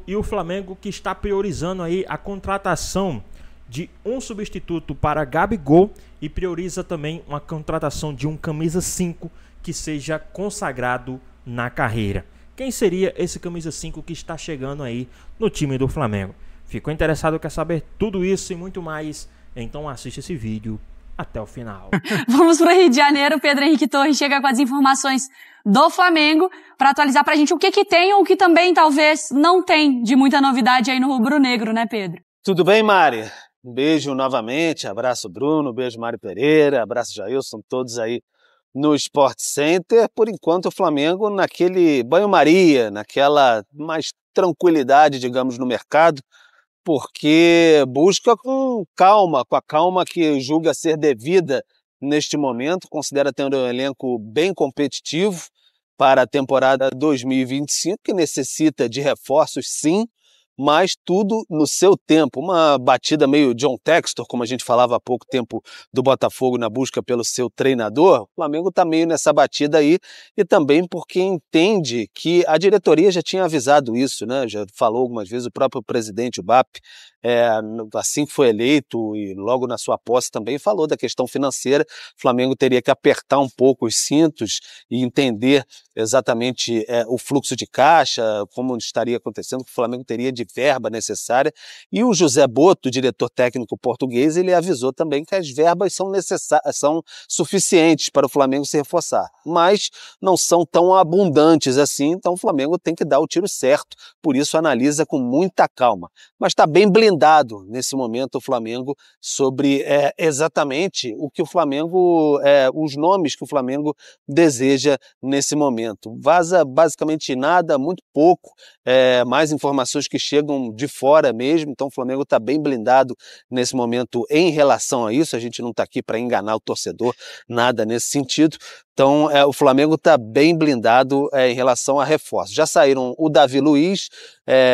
E o Flamengo que está priorizando aí a contratação de um substituto para Gabigol e prioriza também uma contratação de um camisa 5 que seja consagrado na carreira. Quem seria esse camisa 5 que está chegando aí no time do Flamengo? Ficou interessado, quer saber tudo isso e muito mais? Então assiste esse vídeo até o final. Vamos para o Rio de Janeiro. Pedro Henrique Torres chega com as informações do Flamengo para atualizar para a gente o que tem ou o que também talvez não tem de muita novidade aí no rubro-negro, né, Pedro? Tudo bem, Mari? Um beijo novamente, abraço Bruno, beijo Mari Pereira, abraço Jailson, todos aí no Sport Center. Por enquanto o Flamengo naquele banho-maria, naquela mais tranquilidade, digamos, no mercado, porque busca com a calma que julga ser devida neste momento, considera ter um elenco bem competitivo para a temporada 2025, que necessita de reforços sim, mas tudo no seu tempo. Uma batida meio John Textor, como a gente falava há pouco tempo do Botafogo na busca pelo seu treinador. O Flamengo está meio nessa batida aí, e também porque entende que a diretoria já tinha avisado isso, né? Já falou algumas vezes, o próprio presidente, o BAP, assim que foi eleito e logo na sua posse também falou da questão financeira. O Flamengo teria que apertar um pouco os cintos e entender exatamente o fluxo de caixa, como estaria acontecendo, que o Flamengo teria de verba necessária, e o José Boto, diretor técnico português, ele avisou também que as verbas são suficientes para o Flamengo se reforçar, mas não são tão abundantes assim, então o Flamengo tem que dar o tiro certo, por isso analisa com muita calma, mas está bem blindado nesse momento o Flamengo sobre exatamente o que o Flamengo, os nomes que o Flamengo deseja nesse momento. Vaza basicamente nada, muito pouco, mais informações que chegam de fora mesmo, então o Flamengo está bem blindado nesse momento em relação a isso. A gente não está aqui para enganar o torcedor, nada nesse sentido. Então o Flamengo está bem blindado em relação a reforços. Já saíram o Davi Luiz,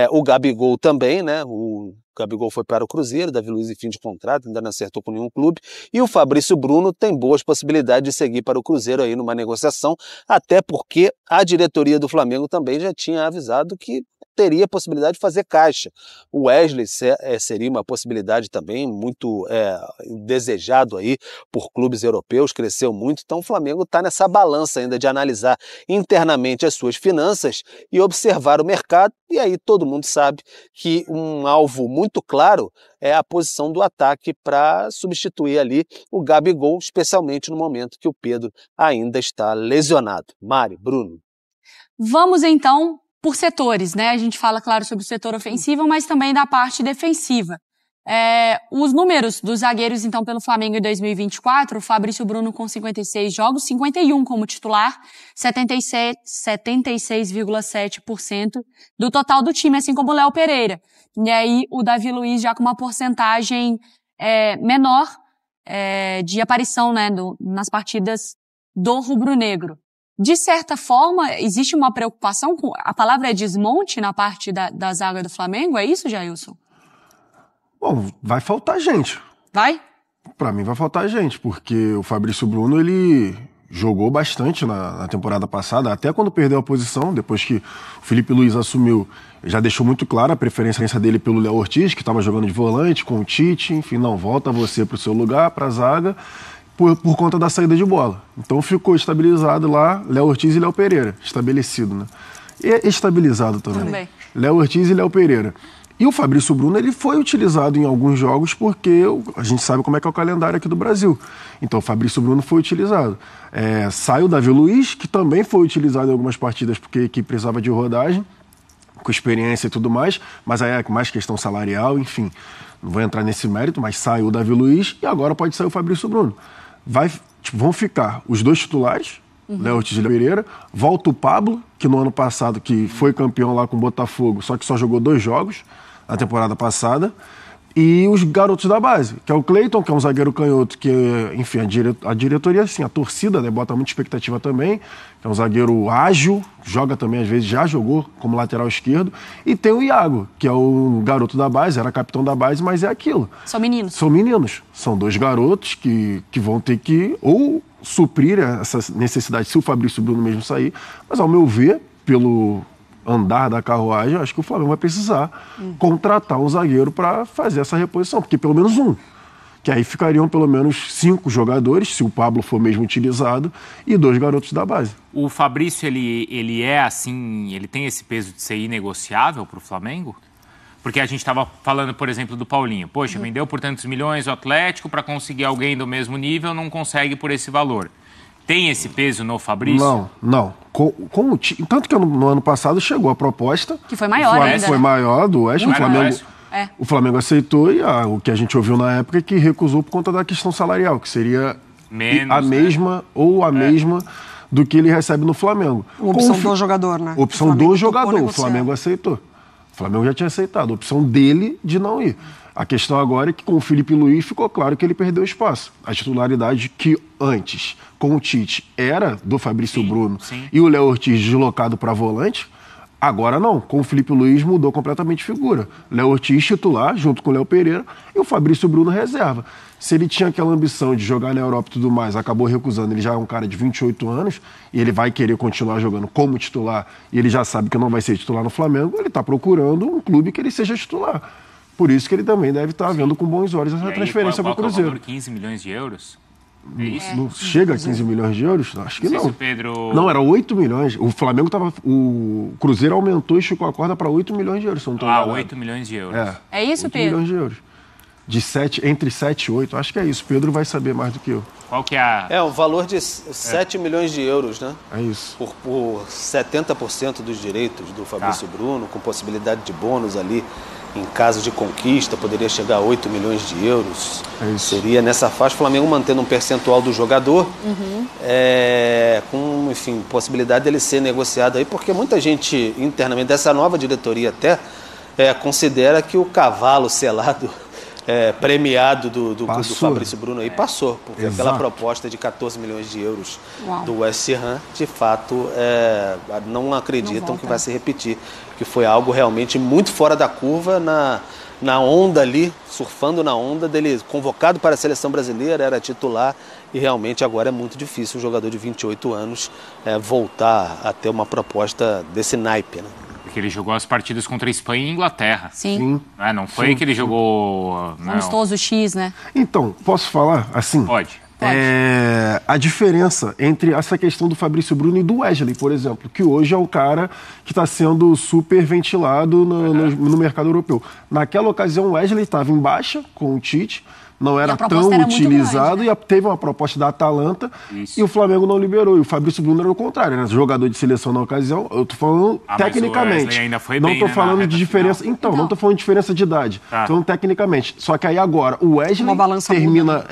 o Gabigol também, né? O Gabigol foi para o Cruzeiro, o Davi Luiz em fim de contrato, ainda não acertou com nenhum clube, e o Fabrício Bruno tem boas possibilidades de seguir para o Cruzeiro aí numa negociação, até porque a diretoria do Flamengo também já tinha avisado que teria possibilidade de fazer caixa. O Wesley seria uma possibilidade também muito desejado aí por clubes europeus, cresceu muito, então o Flamengo está nessa balança ainda de analisar internamente as suas finanças e observar o mercado, e aí todo mundo sabe que um alvo muito claro é a posição do ataque para substituir ali o Gabigol, especialmente no momento que o Pedro ainda está lesionado. Mari, Bruno. Vamos então por setores, né? A gente fala, claro, sobre o setor ofensivo, mas também da parte defensiva. Os números dos zagueiros, então, pelo Flamengo em 2024, o Fabrício Bruno com 56 jogos, 51 como titular, 76,7% do total do time, assim como o Léo Pereira. E aí o Davi Luiz já com uma porcentagem menor de aparição, né, nas partidas do rubro-negro. De certa forma, existe uma preocupação com... A palavra é desmonte na parte da zaga do Flamengo? É isso, Jailson? Bom, vai faltar gente. Vai? Pra mim vai faltar gente, porque o Fabrício Bruno, ele jogou bastante na temporada passada, até quando perdeu a posição, depois que o Felipe Luiz assumiu, já deixou muito clara a preferência dele pelo Léo Ortiz, que estava jogando de volante, com o Tite, enfim, não, volta você pro seu lugar, pra zaga, por conta da saída de bola. Então ficou estabilizado lá, Léo Ortiz e Léo Pereira, estabelecido, né? E estabilizado também. Léo Ortiz e Léo Pereira. E o Fabrício Bruno, ele foi utilizado em alguns jogos porque a gente sabe como é que é o calendário aqui do Brasil. Então o Fabrício Bruno foi utilizado. Sai o Davi Luiz, que também foi utilizado em algumas partidas porque a equipe precisava de rodagem, com experiência e tudo mais, mas aí é mais questão salarial, enfim. Não vou entrar nesse mérito, mas sai o Davi Luiz e agora pode sair o Fabrício Bruno. Vão ficar os dois titulares, Léo Ortiz e Léo Pereira, volta o Pablo, que no ano passado que foi campeão lá com o Botafogo, só que só jogou 2 jogos na temporada passada, e os garotos da base, que é o Cleiton, que é um zagueiro canhoto, que, enfim, a diretoria, assim, a torcida, né, bota muita expectativa também, que é um zagueiro ágil, joga também, às vezes, já jogou como lateral esquerdo, e tem o Iago, que é o garoto da base, era capitão da base, mas é aquilo. São meninos. São meninos. São 2 garotos que vão ter que, ou suprir essa necessidade, se o Fabrício Bruno mesmo sair, mas, ao meu ver, andar da carruagem, eu acho que o Flamengo vai precisar contratar um zagueiro para fazer essa reposição, porque pelo menos um. Que aí ficariam pelo menos 5 jogadores, se o Pablo for mesmo utilizado, e 2 garotos da base. O Fabrício, ele é assim, ele tem esse peso de ser inegociável para o Flamengo? Porque a gente estava falando, por exemplo, do Paulinho. Poxa, vendeu por tantos milhões o Atlético para conseguir alguém do mesmo nível, não consegue por esse valor. Tem esse peso no Fabrício? Não. Tanto que no ano passado chegou a proposta. Que foi maior ainda. Foi maior do Oeste. O Flamengo aceitou e o que a gente ouviu na época é que recusou por conta da questão salarial, que seria a mesma do que ele recebe no Flamengo. Opção do jogador, né? Opção do jogador. O Flamengo aceitou. O Flamengo já tinha aceitado. A opção dele de não ir. A questão agora é que com o Felipe Luiz ficou claro que ele perdeu espaço. A titularidade que antes, com o Tite, era do Fabrício Bruno e o Léo Ortiz deslocado para volante, agora não. Com o Felipe Luiz mudou completamente de figura. Léo Ortiz titular, junto com o Léo Pereira, e o Fabrício Bruno reserva. Se ele tinha aquela ambição de jogar na Europa e tudo mais, acabou recusando. Ele já é um cara de 28 anos e ele vai querer continuar jogando como titular e ele já sabe que não vai ser titular no Flamengo, ele está procurando um clube que ele seja titular. Por isso que ele também deve estar vendo com bons olhos essa transferência para o Cruzeiro. Valor 15 milhões de euros? É isso? Não chega a 15 milhões de euros? Acho que não. Se Pedro... Não, era 8 milhões. O Flamengo tava. O Cruzeiro aumentou e esticou a corda para 8 milhões de euros. 8 milhões de euros. É isso, 8 Pedro? milhões de euros. Entre 7 e 8. Acho que é isso. Pedro vai saber mais do que eu. Qual que é a... É um valor de 7 milhões de euros, né? É isso. Por 70% dos direitos do Fabrício Bruno, com possibilidade de bônus ali. Em caso de conquista, poderia chegar a 8 milhões de euros. É isso. Seria nessa faixa, o Flamengo mantendo um percentual do jogador, com, enfim, possibilidade dele ser negociado aí, porque muita gente internamente, dessa nova diretoria até, considera que o cavalo selado, premiado do Fabrício Bruno aí passou, porque aquela proposta de 14 milhões de euros do West Ham, de fato, não acreditam que vai se repetir, que foi algo realmente muito fora da curva, na onda ali, surfando na onda dele, convocado para a seleção brasileira, era titular, e realmente agora é muito difícil um jogador de 28 anos voltar a ter uma proposta desse naipe, né? Porque ele jogou as partidas contra a Espanha e Inglaterra. Sim. Não foi que ele jogou... Amistoso X, né? Então, posso falar assim? Pode. A diferença entre essa questão do Fabrício Bruno e do Wesley, por exemplo, que hoje é um cara que está sendo super ventilado no mercado europeu. Naquela ocasião, o Wesley estava em baixa com o Tite, não era tão utilizado, e teve uma proposta da Atalanta e o Flamengo não liberou. E o Fabrício Bruno era o contrário, era jogador de seleção na ocasião. Eu tô falando tecnicamente. Ainda foi não bem, tô falando de diferença. Então, não tô falando de diferença de idade. Tô falando tecnicamente. Só que aí agora, o Wesley termina.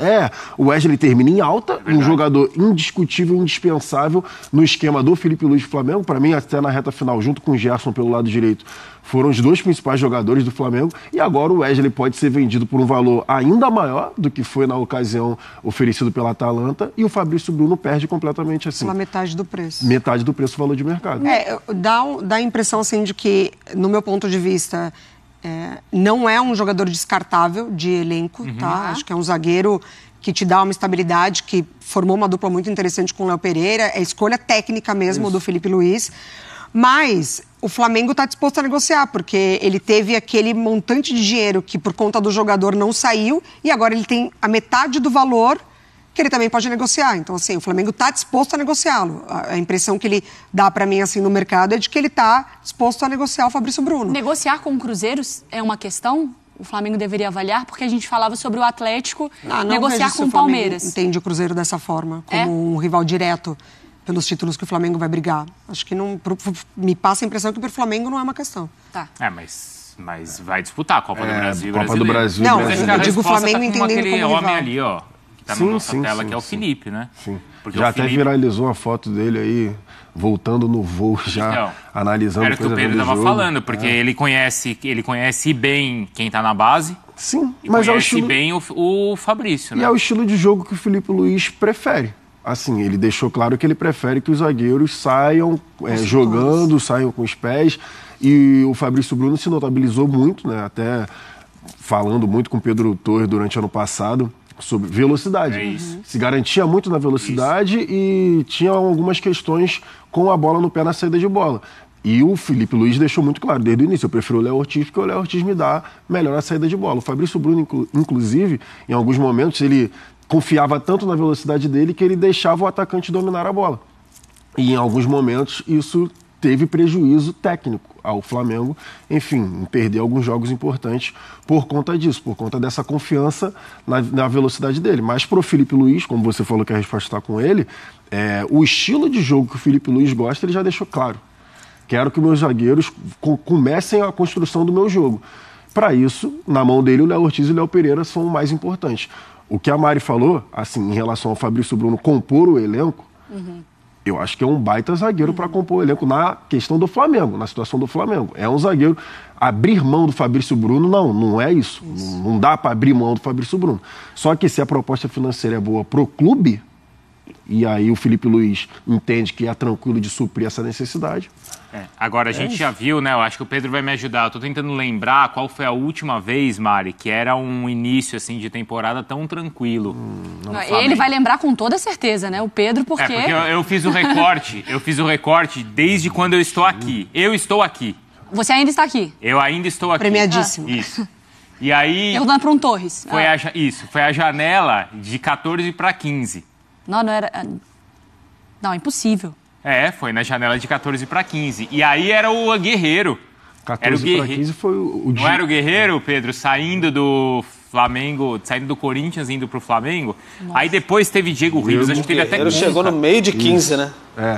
O Wesley termina em alta, um jogador indiscutível, indispensável no esquema do Felipe Luiz do Flamengo. Para mim, até na reta final, junto com o Gerson pelo lado direito, foram os 2 principais jogadores do Flamengo, e agora o Wesley pode ser vendido por um valor ainda maior do que foi na ocasião oferecido pela Atalanta, e o Fabrício Bruno perde completamente assim. Pela metade do preço. Metade do preço do valor de mercado. Dá a impressão assim de que, no meu ponto de vista, não é um jogador descartável de elenco, tá? Acho que é um zagueiro que te dá uma estabilidade, que formou uma dupla muito interessante com o Léo Pereira, é escolha técnica mesmo do Felipe Luiz. Mas o Flamengo está disposto a negociar, porque ele teve aquele montante de dinheiro que por conta do jogador não saiu, e agora ele tem a metade do valor que ele também pode negociar. Então, assim, o Flamengo está disposto a negociá-lo. A impressão que ele dá para mim, assim, no mercado é de que ele está disposto a negociar o Fabrício Bruno. Negociar com o Cruzeiro é uma questão? O Flamengo deveria avaliar? Porque a gente falava sobre o Atlético negociar com o Palmeiras. Entende o Cruzeiro dessa forma, como um rival direto pelos títulos que o Flamengo vai brigar. Acho que não, me passa a impressão que para o Flamengo não é uma questão. Tá. Mas vai disputar a Copa do Brasil. Copa do Brasil. Não, eu digo o Flamengo entendendo aquele como homem rival. ali, ó, que tá na nossa tela, que é o Felipe, né? Sim. Porque já o Felipe... até viralizou a foto dele aí, voltando no voo, já analisando era o que o Pedro estava falando, porque ele conhece bem quem está na base. Sim, mas conhece bem o Fabrício, né? E é o estilo de jogo que o Felipe Luiz prefere. Assim, ele deixou claro que ele prefere que os zagueiros saiam jogando, saiam com os pés. E o Fabrício Bruno se notabilizou muito, né? Até falando muito com o Pedro Torres durante o ano passado sobre velocidade. Se garantia muito na velocidade e tinha algumas questões com a bola no pé na saída de bola. E o Felipe Luiz deixou muito claro, desde o início, eu prefiro o Léo Ortiz, porque o Léo Ortiz me dá melhor a saída de bola. O Fabrício Bruno, inclusive, em alguns momentos, ele confiava tanto na velocidade dele que ele deixava o atacante dominar a bola. E em alguns momentos isso teve prejuízo técnico ao Flamengo, enfim, em perder alguns jogos importantes por conta disso, por conta dessa confiança na velocidade dele. Mas para o Felipe Luiz, como você falou que a resposta está com ele, o estilo de jogo que o Felipe Luiz gosta, ele já deixou claro. Quero que meus zagueiros comecem a construção do meu jogo. Para isso, na mão dele, o Léo Ortiz e o Léo Pereira são o mais importantes. O que a Mari falou, assim, em relação ao Fabrício Bruno compor o elenco, eu acho que é um baita zagueiro para compor o elenco na questão do Flamengo, na situação do Flamengo. É um zagueiro. Abrir mão do Fabrício Bruno, não é isso. Não dá para abrir mão do Fabrício Bruno. Só que se a proposta financeira é boa pro clube, e aí o Felipe Luiz entende que é tranquilo de suprir essa necessidade. Agora, a gente já viu, né? Eu acho que o Pedro vai me ajudar. Eu tô tentando lembrar qual foi a última vez, Mari, que era um início, assim, de temporada tão tranquilo. Ele vai lembrar com toda certeza, né? O Pedro, porque... porque eu fiz o recorte desde quando eu estou aqui. Eu estou aqui. Você ainda está aqui? Eu ainda estou aqui. Premiadíssimo. Isso. E aí... Perguntando para um Torres. Foi a janela de 14 para 15. Não era... Não, impossível. Foi na janela de 14 para 15. E aí era o Guerreiro. 14 para 15 foi o Não era o Guerreiro, Pedro, saindo do Flamengo, saindo do Corinthians, indo pro Flamengo? Nossa. Aí depois teve Diego Ribas, acho que teve até... Ele chegou no meio de 15, né?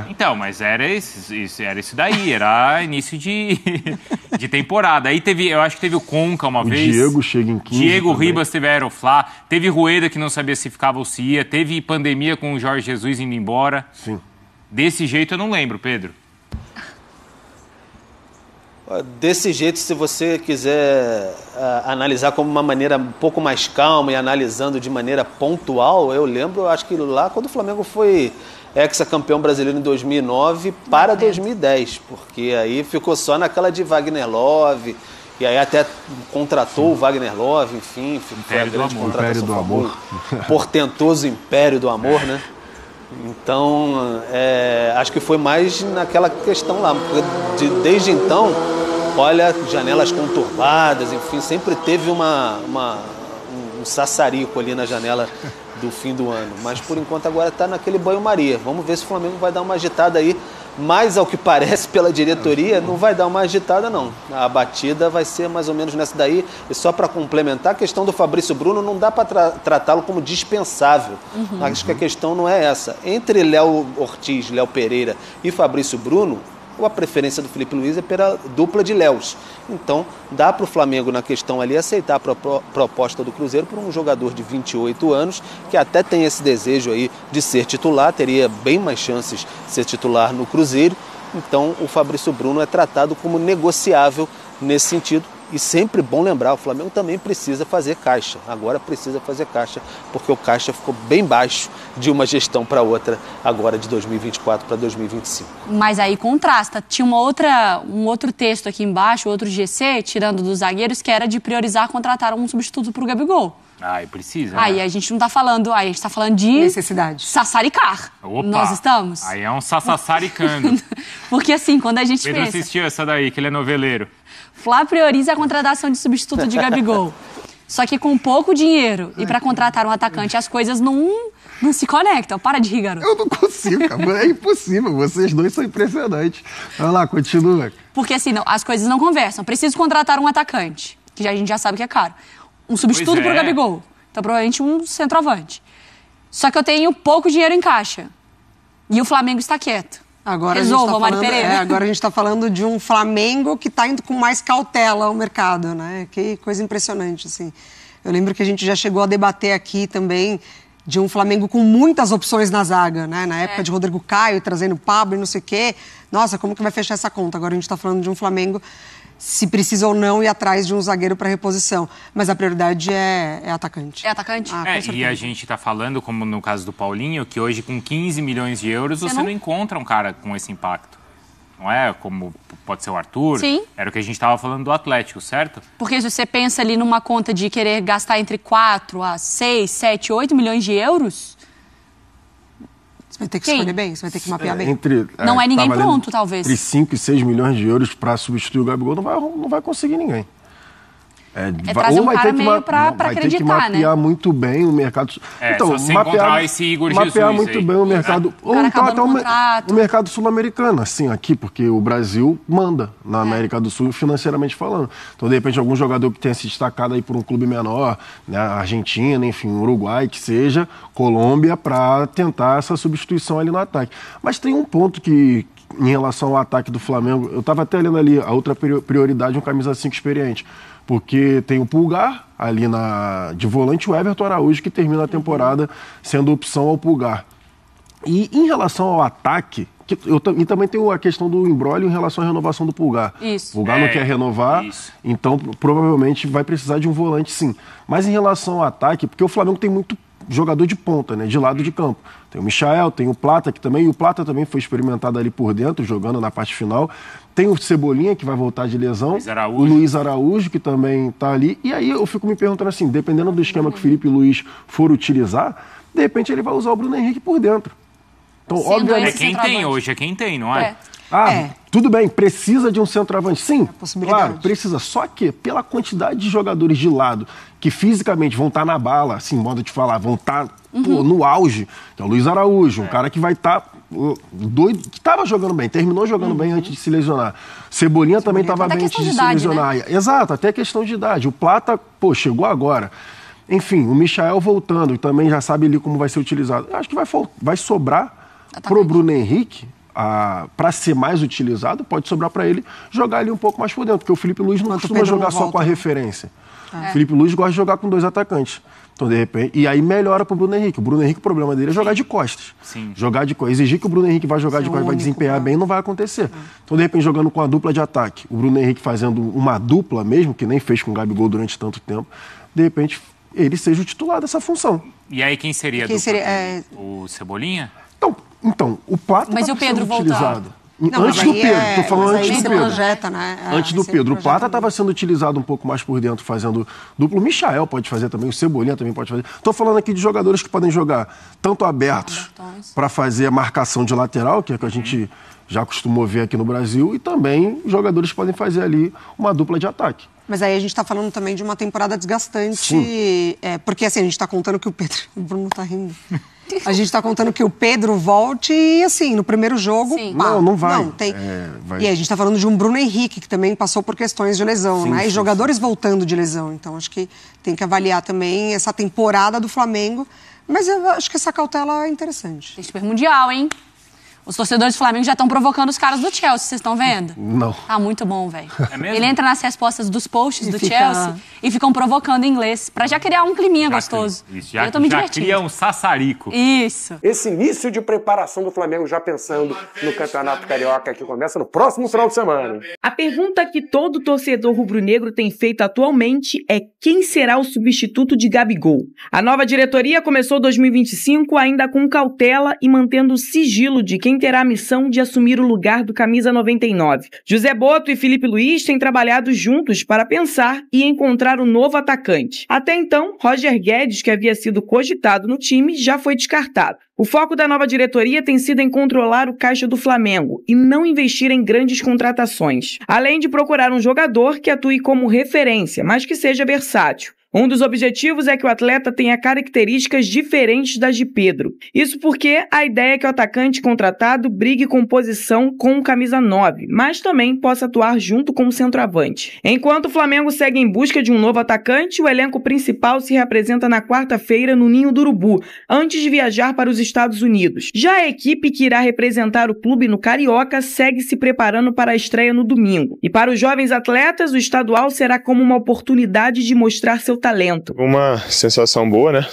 Então, mas era isso daí, era início de temporada. Aí teve, eu acho que teve o Conca uma vez. O Diego chega em 15 Diego também. Ribas teve a Aeroflá, teve Rueda que não sabia se ficava ou se ia, teve pandemia com o Jorge Jesus indo embora. Sim. Desse jeito eu não lembro, Pedro. Desse jeito, se você quiser analisar como uma maneira um pouco mais calma e analisando de maneira pontual, eu lembro, acho que lá quando o Flamengo foi ex-campeão brasileiro em 2009 para 2010, porque aí ficou só naquela de Wagner Love, e aí até contratou o Wagner Love, enfim, foi a grande contratação. Império do Amor. Portentoso Império do Amor, né? Então, acho que foi mais naquela questão lá. Desde então, olha, janelas conturbadas, enfim, sempre teve um sassarico ali na janela do fim do ano. Mas, por enquanto, agora está naquele banho-maria. Vamos ver se o Flamengo vai dar uma agitada aí. Mas, ao que parece, pela diretoria, não vai dar uma agitada, não. A batida vai ser mais ou menos nessa daí. E só para complementar, a questão do Fabrício Bruno não dá para tratá-lo como dispensável. Acho que a questão não é essa. Entre Léo Ortiz, Léo Pereira e Fabrício Bruno, a preferência do Felipe Luiz é pela dupla de Léos. Então, dá para o Flamengo, na questão ali, aceitar a proposta do Cruzeiro por um jogador de 28 anos, que até tem esse desejo aí de ser titular, teria bem mais chances de ser titular no Cruzeiro. Então, o Fabrício Bruno é tratado como negociável nesse sentido. E sempre bom lembrar, o Flamengo também precisa fazer caixa. Agora precisa fazer caixa, porque o caixa ficou bem baixo de uma gestão para outra, agora de 2024 para 2025. Mas aí contrasta. Tinha um outro texto aqui embaixo, outro GC, tirando dos zagueiros, que era de priorizar contratar um substituto para o Gabigol. Aí precisa. Aí a gente não está falando, aí a gente está falando de... necessidade. Sassaricar. Opa, nós estamos. Aí é um sassaricando. Porque assim, quando a gente Pedro pensa... assistiu essa daí, que ele é noveleiro. Flá prioriza a contratação de substituto de Gabigol. Só que com pouco dinheiro e para contratar um atacante, as coisas não se conectam. Para de rir, garoto. Eu não consigo, cara. É impossível. Vocês dois são impressionantes. Vai lá, continua. Porque assim, as coisas não conversam. Preciso contratar um atacante, que a gente já sabe que é caro. Um substituto para o Gabigol. Então, provavelmente um centroavante. Só que eu tenho pouco dinheiro em caixa. E o Flamengo está quieto. Agora Mari Pereira. Agora a gente está falando de um Flamengo que está indo com mais cautela ao mercado, né? Que coisa impressionante, assim. Eu lembro que a gente já chegou a debater aqui também de um Flamengo com muitas opções na zaga, né? Na época de Rodrigo Caio, trazendo Pablo e não sei o quê. Nossa, como que vai fechar essa conta? Agora a gente está falando de um Flamengo, se precisa ou não ir atrás de um zagueiro para reposição. Mas a prioridade é atacante. É atacante? E a gente está falando, como no caso do Paulinho, que hoje com 15 milhões de euros você não encontra um cara com esse impacto. Não é? Como pode ser o Arthur. Sim. Era o que a gente estava falando do Atlético, certo? Porque se você pensa ali numa conta de querer gastar entre 4 a 6, 7, 8 milhões de euros... vai ter que escolher bem, você vai ter que mapear bem. Não é ninguém pronto, talvez. Entre 5 e 6 milhões de euros para substituir o Gabigol, não vai conseguir ninguém. Trazer um cara meio pra acreditar, né? Vai ter que mapear muito bem o mercado. Então, só encontrar esse Igor Jesus mapear muito aí. Bem o mercado. Ou então até o mercado sul-americano, assim, aqui, porque o Brasil manda na América do Sul, financeiramente falando. Então, de repente, algum jogador que tenha se destacado aí por um clube menor, né, Argentina, enfim, Uruguai, que seja, Colômbia, para tentar essa substituição ali no ataque. Mas tem um ponto que, em relação ao ataque do Flamengo, eu estava até lendo ali, a outra prioridade, um camisa 5 experiente. Porque tem o Pulgar ali de volante, o Everton Araújo, que termina a temporada sendo opção ao Pulgar. E em relação ao ataque, e também tem a questão do imbróglio em relação à renovação do Pulgar. Isso. O Pulgar não quer renovar, então provavelmente vai precisar de um volante, sim. Mas em relação ao ataque, porque o Flamengo tem muito jogador de ponta, né, de lado de campo. Tem o Michael, tem o Plata, e o Plata também foi experimentado ali por dentro, jogando na parte final. Tem o Cebolinha, que vai voltar de lesão. O Luiz Araújo, que também está ali. E aí eu fico me perguntando assim, dependendo do esquema que o Felipe Luiz for utilizar, de repente ele vai usar o Bruno Henrique por dentro. Então, obviamente... quem tem hoje, quem tem, não é? Tudo bem, precisa de um centroavante. Sim, claro, precisa. Só que, pela quantidade de jogadores de lado que fisicamente vão estar na bala, assim, modo de falar, vão estar no auge, que é o Luiz Araújo, um cara que vai estar doido, que estava jogando bem, terminou jogando bem antes de se lesionar. Cebolinha também estava bem antes de se lesionar. Né? Exato, até questão de idade. O Plata, chegou agora. Enfim, o Michael voltando, também já sabe ali como vai ser utilizado. Eu acho que vai sobrar pro Bruno Henrique, para ser mais utilizado, pode sobrar para ele jogar ali um pouco mais por dentro, porque o Felipe Luiz não costuma jogar só com a referência. O Felipe Luiz gosta de jogar com 2 atacantes. Então, de repente, e aí melhora pro Bruno Henrique. O Bruno Henrique, o problema dele é jogar de costas. Sim. Exigir que o Bruno Henrique vai jogar de costas, vai desempenhar bem, não vai acontecer. Então, de repente, jogando com a dupla de ataque, o Bruno Henrique fazendo uma dupla mesmo, que nem fez com o Gabigol durante tanto tempo, de repente, ele seja o titular dessa função. E aí quem seria a dupla? O Cebolinha? Então, o Plata mas e o Pedro utilizado. Antes do Pedro, tô falando antes do Pedro. Projeta, né? Antes do Pedro. O Plata estava sendo utilizado um pouco mais por dentro, fazendo duplo. O Michael pode fazer também, o Cebolinha também pode fazer. Estou falando aqui de jogadores que podem jogar tanto abertos para fazer a marcação de lateral, que é o que a gente já costumou ver aqui no Brasil, e também jogadores que podem fazer ali uma dupla de ataque. Mas aí a gente está falando também de uma temporada desgastante, porque assim, a gente está contando que o Pedro... O Bruno está rindo. A gente está contando que o Pedro volte e, assim, no primeiro jogo... Não vai. Não, tem... E a gente está falando de um Bruno Henrique, que também passou por questões de lesão, né? E jogadores voltando de lesão. Então, acho que tem que avaliar também essa temporada do Flamengo. Mas eu acho que essa cautela é interessante. Tem Super Mundial, hein? Os torcedores do Flamengo já estão provocando os caras do Chelsea, vocês estão vendo? Não. Tá muito bom, velho. É mesmo? Ele entra nas respostas dos posts do Chelsea e ficam provocando em inglês, pra já criar um climinha gostoso. Eu tô me divertindo. Cria um sassarico. Isso. Esse início de preparação do Flamengo já pensando no Campeonato Carioca, que começa no próximo final de semana. A pergunta que todo torcedor rubro-negro tem feito atualmente é quem será o substituto de Gabigol. A nova diretoria começou 2025 ainda com cautela e mantendo o sigilo de quem terá a missão de assumir o lugar do camisa 99. José Boto e Felipe Luiz têm trabalhado juntos para pensar e encontrar um novo atacante. Até então, Roger Guedes, que havia sido cogitado no time, já foi descartado. O foco da nova diretoria tem sido em controlar o caixa do Flamengo e não investir em grandes contratações, além de procurar um jogador que atue como referência, mas que seja versátil. Um dos objetivos é que o atleta tenha características diferentes das de Pedro. Isso porque a ideia é que o atacante contratado brigue com posição com o camisa 9, mas também possa atuar junto com o centroavante. Enquanto o Flamengo segue em busca de um novo atacante, o elenco principal se reapresenta na quarta-feira no Ninho do Urubu, antes de viajar para os Estados Unidos. Já a equipe que irá representar o clube no Carioca segue se preparando para a estreia no domingo. E para os jovens atletas, o estadual será como uma oportunidade de mostrar seu talento. Uma sensação boa, né?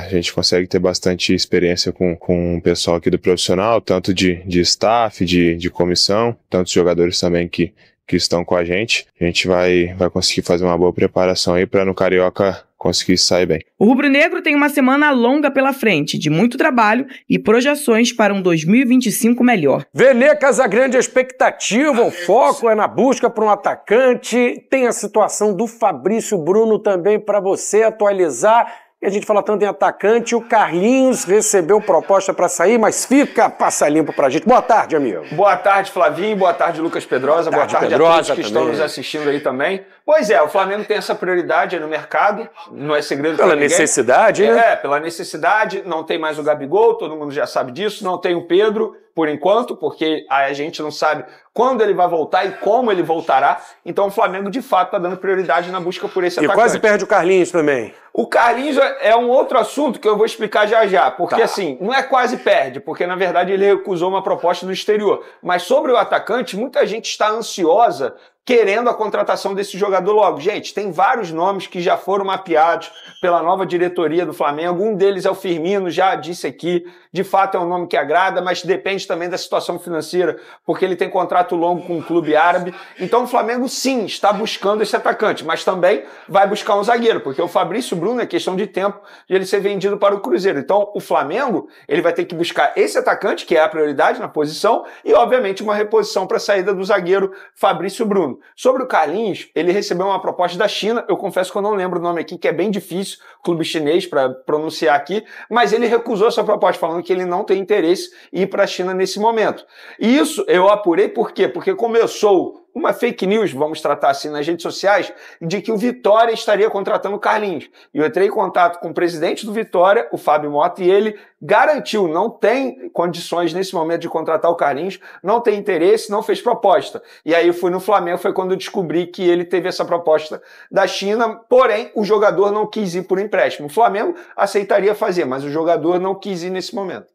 A gente consegue ter bastante experiência com o pessoal aqui do profissional, tanto de staff, de comissão, tantos jogadores também que estão com a gente. A gente vai conseguir fazer uma boa preparação aí para no Carioca conseguir sair bem. O rubro-negro tem uma semana longa pela frente, de muito trabalho e projeções para um 2025 melhor. Venecas, a grande expectativa, o foco é na busca por um atacante. Tem a situação do Fabrício Bruno também para você atualizar. E a gente fala tanto em atacante, o Carlinhos recebeu proposta para sair, mas fica, passa limpo pra gente. Boa tarde, amigo. Boa tarde, Flavinho. Boa tarde, Lucas Pedrosa. Boa tarde Pedrosa a todos que também. estão nos assistindo aí também. Pois é, o Flamengo tem essa prioridade aí no mercado, não é segredo Pela pra ninguém. necessidade, né? Pela necessidade. Não tem mais o Gabigol, todo mundo já sabe disso. Não tem o Pedro, por enquanto, porque a gente não sabe quando ele vai voltar e como ele voltará. Então o Flamengo, de fato, está dando prioridade na busca por esse E atacante. quase perde o Carlinhos também. O Carlinhos é um outro assunto que eu vou explicar já já, porque assim, não é quase perde, porque na verdade ele recusou uma proposta do exterior. Mas sobre o atacante, muita gente está ansiosa querendo a contratação desse jogador logo. Gente, tem vários nomes que já foram mapeados pela nova diretoria do Flamengo. Um deles é o Firmino, já disse aqui. De fato é um nome que agrada, mas depende também da situação financeira, porque ele tem contrato longo com um clube árabe. Então o Flamengo, sim, está buscando esse atacante, mas também vai buscar um zagueiro, porque o Fabrício Bruno é questão de tempo de ele ser vendido para o Cruzeiro. Então o Flamengo, ele vai ter que buscar esse atacante, que é a prioridade na posição, e obviamente uma reposição para a saída do zagueiro Fabrício Bruno. Sobre o Carlinhos, ele recebeu uma proposta da China, eu confesso que eu não lembro o nome aqui, que é bem difícil, clube chinês para pronunciar aqui, mas ele recusou essa proposta, falando que ele não tem interesse em ir para a China nesse momento. E isso eu apurei por quê? Porque começou uma fake news, vamos tratar assim, nas redes sociais, de que o Vitória estaria contratando o Carlinhos. E eu entrei em contato com o presidente do Vitória, o Fábio Mota, e ele garantiu, não tem condições nesse momento de contratar o Carlinhos, não tem interesse, não fez proposta. E aí eu fui no Flamengo, foi quando eu descobri que ele teve essa proposta da China, porém o jogador não quis ir por empréstimo. O Flamengo aceitaria fazer, mas o jogador não quis ir nesse momento.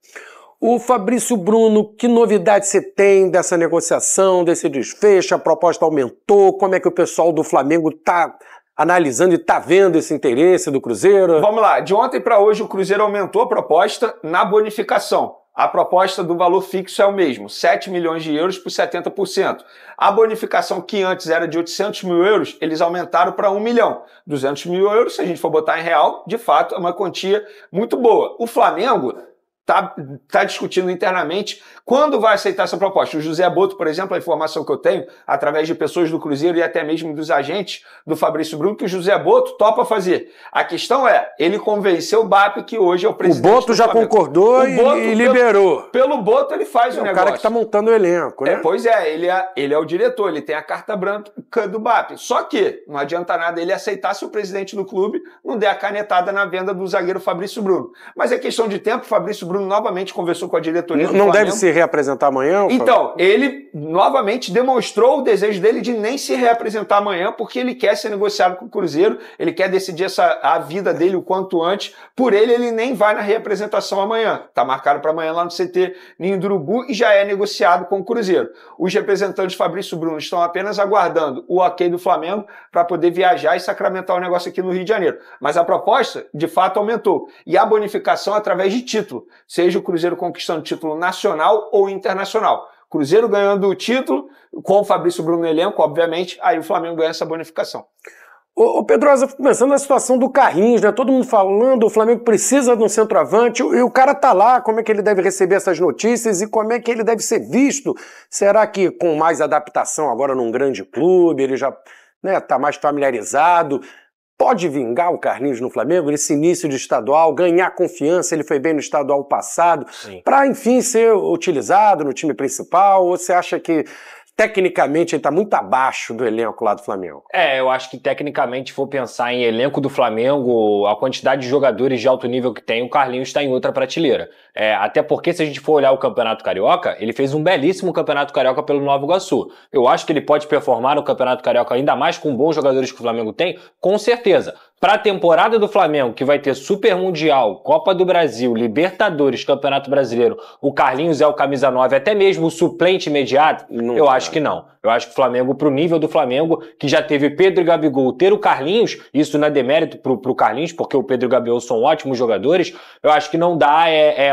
O Fabrício Bruno, que novidade você tem dessa negociação, desse desfecho? A proposta aumentou? Como é que o pessoal do Flamengo está analisando e está vendo esse interesse do Cruzeiro? Vamos lá, de ontem para hoje o Cruzeiro aumentou a proposta na bonificação. A proposta do valor fixo é o mesmo, 7 milhões de euros por 70%. A bonificação que antes era de 800 mil euros, eles aumentaram para 1 milhão. 200 mil euros, se a gente for botar em real, de fato é uma quantia muito boa. O Flamengo tá discutindo internamente quando vai aceitar essa proposta. O José Boto, por exemplo, a informação que eu tenho, através de pessoas do Cruzeiro e até mesmo dos agentes do Fabrício Bruno, que o José Boto topa fazer. A questão é, ele convenceu o BAP, que hoje é o presidente. O Boto já concordou e liberou. Pelo Boto ele faz o negócio. É o cara que está montando o elenco, né? Pois é, ele é o diretor, ele tem a carta branca do BAP. Só que não adianta nada ele aceitar se o presidente do clube não der a canetada na venda do zagueiro Fabrício Bruno. Mas é questão de tempo, o Fabrício Bruno novamente conversou com a diretoria do Flamengo. Não deve se reapresentar amanhã? Então, ele novamente demonstrou o desejo dele de nem se reapresentar amanhã, porque ele quer ser negociado com o Cruzeiro, ele quer decidir a vida dele o quanto antes. Por ele nem vai na reapresentação amanhã. Está marcado para amanhã lá no CT Ninho do Urubu e já é negociado com o Cruzeiro. Os representantes Fabrício Bruno estão apenas aguardando o ok do Flamengo para poder viajar e sacramentar o negócio aqui no Rio de Janeiro. Mas a proposta, de fato, aumentou. E a bonificação através de título, seja o Cruzeiro conquistando título nacional ou internacional. Cruzeiro ganhando o título, com o Fabrício Bruno no elenco, obviamente, aí o Flamengo ganha essa bonificação. Ô Pedrosa, pensando na situação do Carlinhos, né? Todo mundo falando, o Flamengo precisa de um centroavante, e o cara tá lá, como é que ele deve receber essas notícias e como é que ele deve ser visto? Será que com mais adaptação agora num grande clube, ele já tá mais familiarizado? Pode vingar o Carlinhos no Flamengo nesse início de estadual, ganhar confiança, ele foi bem no estadual passado, para enfim ser utilizado no time principal, ou você acha que tecnicamente ele está muito abaixo do elenco lá do Flamengo? Eu acho que tecnicamente, se for pensar em elenco do Flamengo, a quantidade de jogadores de alto nível que tem, o Carlinhos está em outra prateleira. Até porque, se a gente for olhar o Campeonato Carioca, ele fez um belíssimo Campeonato Carioca pelo Nova Iguaçu. Eu acho que ele pode performar no Campeonato Carioca ainda mais com bons jogadores que o Flamengo tem, com certeza. Para a temporada do Flamengo, que vai ter Super Mundial, Copa do Brasil, Libertadores, Campeonato Brasileiro, o Carlinhos é o camisa 9, até mesmo o suplente imediato? Eu acho que não. Eu acho que o Flamengo, pro nível do Flamengo, que já teve Pedro e Gabigol, ter o Carlinhos, isso não é demérito pro Carlinhos, porque o Pedro e o Gabigol são ótimos jogadores, eu acho que não dá,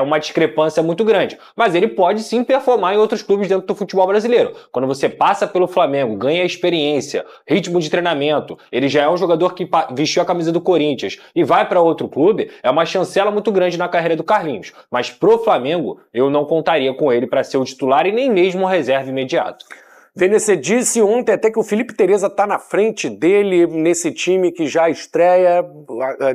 uma discrepância muito grande. Mas ele pode sim performar em outros clubes dentro do futebol brasileiro. Quando você passa pelo Flamengo, ganha experiência, ritmo de treinamento, ele já é um jogador que vestiu a camisa do Corinthians e vai para outro clube, é uma chancela muito grande na carreira do Carlinhos. Mas pro Flamengo, eu não contaria com ele para ser o titular e nem mesmo o reserva imediato. Vene, você disse ontem até que o Felipe Tereza está na frente dele nesse time que já estreia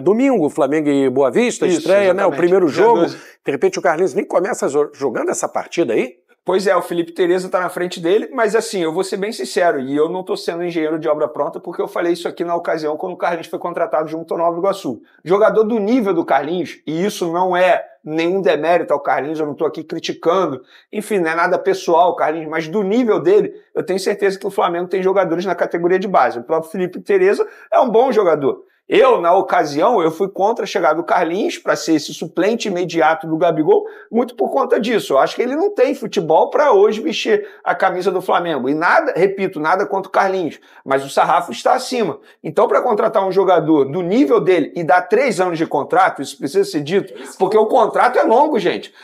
domingo, Flamengo e Boa Vista, isso, estreia, né, o primeiro jogo. De repente o Carlinhos nem começa jogando essa partida aí? Pois é, o Felipe Tereza está na frente dele, mas assim, eu vou ser bem sincero, e eu não estou sendo engenheiro de obra pronta, porque eu falei isso aqui na ocasião quando o Carlinhos foi contratado junto ao Nova Iguaçu. Jogador do nível do Carlinhos, e isso não é nenhum demérito ao Carlinhos, eu não estou aqui criticando, enfim, não é nada pessoal o Carlinhos, mas do nível dele, eu tenho certeza que o Flamengo tem jogadores na categoria de base. O próprio Felipe Tereza é um bom jogador. Eu, na ocasião, eu fui contra a chegada do Carlinhos para ser esse suplente imediato do Gabigol, muito por conta disso. Eu acho que ele não tem futebol para hoje vestir a camisa do Flamengo. E nada, repito, nada contra o Carlinhos, mas o sarrafo está acima. Então, para contratar um jogador do nível dele e dar 3 anos de contrato, isso precisa ser dito, porque o contrato é longo, gente.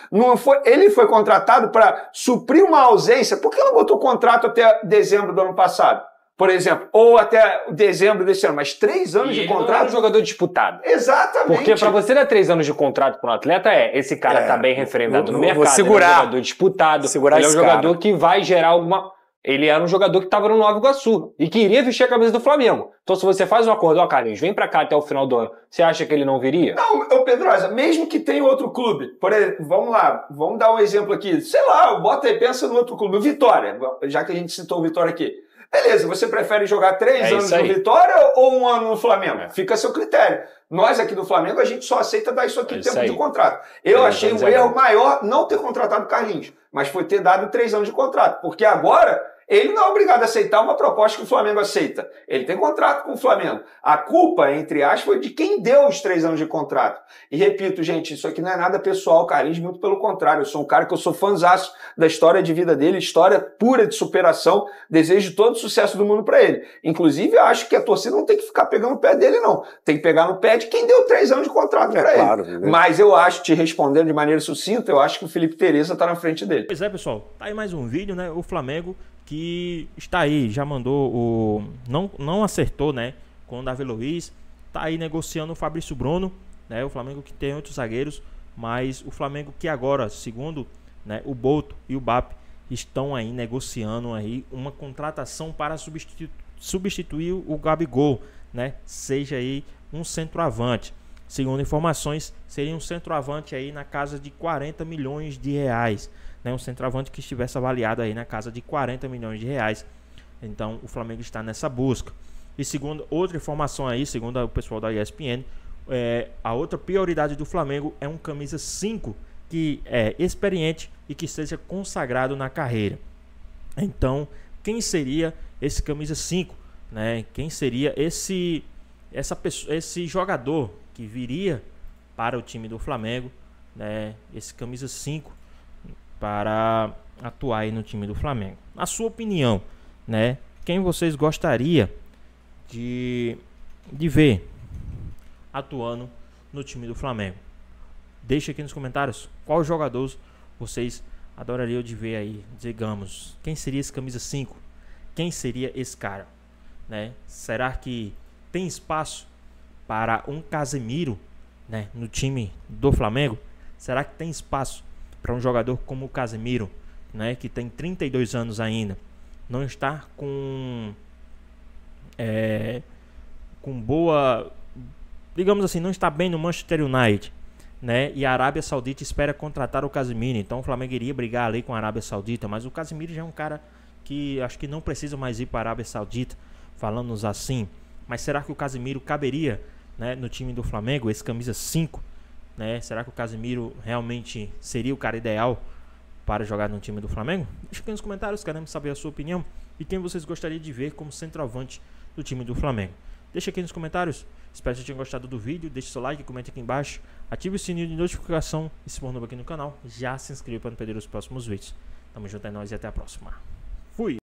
Ele foi contratado para suprir uma ausência. Por que não botou contrato até dezembro do ano passado? Por exemplo, ou até dezembro desse ano, mas 3 anos de contrato. Não é um jogador disputado. Exatamente. Porque para você dar 3 anos de contrato para um atleta esse cara tá bem referendado no mercado, segurar, ele é um jogador disputado, ele é um jogador que vai gerar alguma... Ele era um jogador que estava no Nova Iguaçu e que iria vestir a camisa do Flamengo. Então se você faz um acordo, ó, Carlinhos, vem para cá até o final do ano, você acha que ele não viria? Não, Pedrosa, mesmo que tenha outro clube, por exemplo, vamos lá, vamos dar um exemplo aqui, sei lá, bota aí, pensa no outro clube, o Vitória, já que a gente citou o Vitória aqui. Beleza, você prefere jogar 3 anos no Vitória ou 1 ano no Flamengo? Fica a seu critério. Nós aqui do Flamengo, a gente só aceita dar isso aqui tempo de contrato. Eu achei um erro maior não ter contratado o Carlinhos, mas foi ter dado 3 anos de contrato, porque agora ele não é obrigado a aceitar uma proposta que o Flamengo aceita. Ele tem contrato com o Flamengo. A culpa, entre aspas, foi de quem deu os 3 anos de contrato. E repito, gente, isso aqui não é nada pessoal, Carlinhos, muito pelo contrário. Eu sou um cara que eu sou fãzaço da história de vida dele, história pura de superação, desejo todo o sucesso do mundo para ele. Inclusive, eu acho que a torcida não tem que ficar pegando o pé dele, não. Tem que pegar no pé de quem deu 3 anos de contrato para ele. Claro, mas eu acho, te respondendo de maneira sucinta, eu acho que o Felipe Tereza tá na frente dele. Pois é, pessoal, tá aí mais um vídeo, né? O Flamengo que está aí, já mandou o... Não acertou, né, com o Davi Luiz, tá aí negociando o Fabrício Bruno, né, o Flamengo que tem 8 zagueiros, mas o Flamengo que agora, segundo, né, o Boto e o BAP, estão aí negociando aí uma contratação para substituir o Gabigol, né, seja aí um centroavante. Segundo informações, seria um centroavante aí na casa de 40 milhões de reais. Né, um centroavante que estivesse avaliado aí na casa de 40 milhões de reais. Então o Flamengo está nessa busca. E segundo outra informação aí, segundo o pessoal da ESPN, a outra prioridade do Flamengo é um camisa 5 que é experiente e que esteja consagrado na carreira. Então, quem seria esse camisa 5? Né? Quem seria esse jogador que viria para o time do Flamengo? Né? Esse camisa 5 para atuar aí no time do Flamengo. Na sua opinião, né, quem vocês gostariam de ver atuando no time do Flamengo? Deixa aqui nos comentários qual jogadores vocês adorariam de ver aí, digamos. Quem seria esse camisa 5? Quem seria esse cara? Né? Será que tem espaço para um Casemiro, né, no time do Flamengo? Será que tem espaço para um jogador como o Casemiro, né, que tem 32 anos ainda, não está com boa, digamos assim, não está bem no Manchester United, né, e a Arábia Saudita espera contratar o Casemiro, então o Flamengo iria brigar ali com a Arábia Saudita, mas o Casemiro já é um cara que acho que não precisa mais ir para a Arábia Saudita, falando assim. Mas será que o Casemiro caberia, né, no time do Flamengo, esse camisa 5? Né? Será que o Casemiro realmente seria o cara ideal para jogar no time do Flamengo? Deixa aqui nos comentários, queremos saber a sua opinião e quem vocês gostariam de ver como centroavante do time do Flamengo. Deixa aqui nos comentários, espero que vocês tenham gostado do vídeo, deixe seu like, comente aqui embaixo, ative o sininho de notificação e se for novo aqui no canal, já se inscreva para não perder os próximos vídeos. Tamo junto, é nóis e até a próxima. Fui!